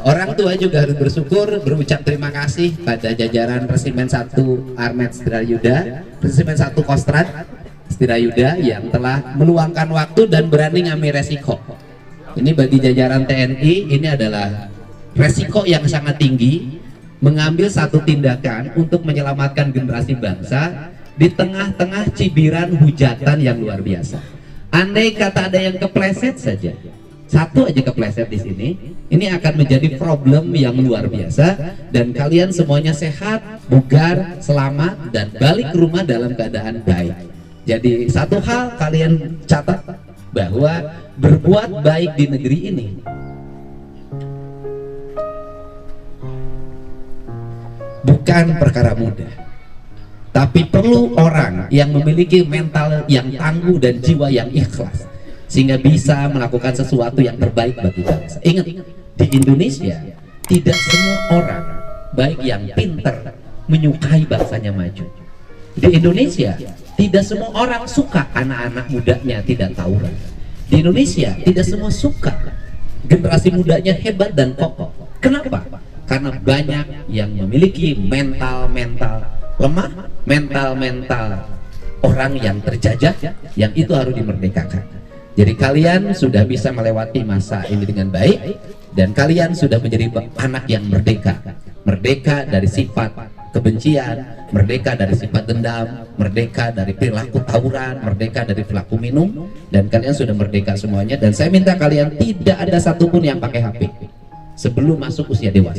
Orang tua juga harus bersyukur, berucap terima kasih pada jajaran Resimen 1 Armet Setirayuda, Resimen 1 Kostrat Setirayuda yang telah meluangkan waktu dan berani ngambil resiko. Ini bagi jajaran TNI, ini adalah resiko yang sangat tinggi, mengambil satu tindakan untuk menyelamatkan generasi bangsa di tengah-tengah cibiran hujatan yang luar biasa. Andai kata ada yang kepleset saja, satu aja kepleset di sini, ini akan menjadi problem yang luar biasa, dan kalian semuanya sehat, bugar, selamat, dan balik ke rumah dalam keadaan baik. Jadi satu hal kalian catat, bahwa berbuat baik di negeri ini bukan perkara mudah, tapi perlu orang yang memiliki mental yang tangguh dan jiwa yang ikhlas sehingga bisa melakukan sesuatu yang terbaik bagi bangsa. Ingat, di Indonesia tidak semua orang baik yang pinter menyukai bangsanya maju. Di Indonesia tidak semua orang suka anak-anak mudanya tidak tawuran. Di Indonesia tidak semua suka generasi mudanya hebat dan kokoh. Kenapa? Karena banyak yang memiliki mental-mental lemah, mental-mental orang yang terjajah, yang itu harus dimerdekakan. Jadi kalian sudah bisa melewati masa ini dengan baik, dan kalian sudah menjadi anak yang merdeka. Merdeka dari sifat kebencian, merdeka dari sifat dendam, merdeka dari perilaku tawuran, merdeka dari perilaku minum, dan kalian sudah merdeka semuanya. Dan saya minta kalian tidak ada satupun yang pakai HP sebelum masuk usia dewasa.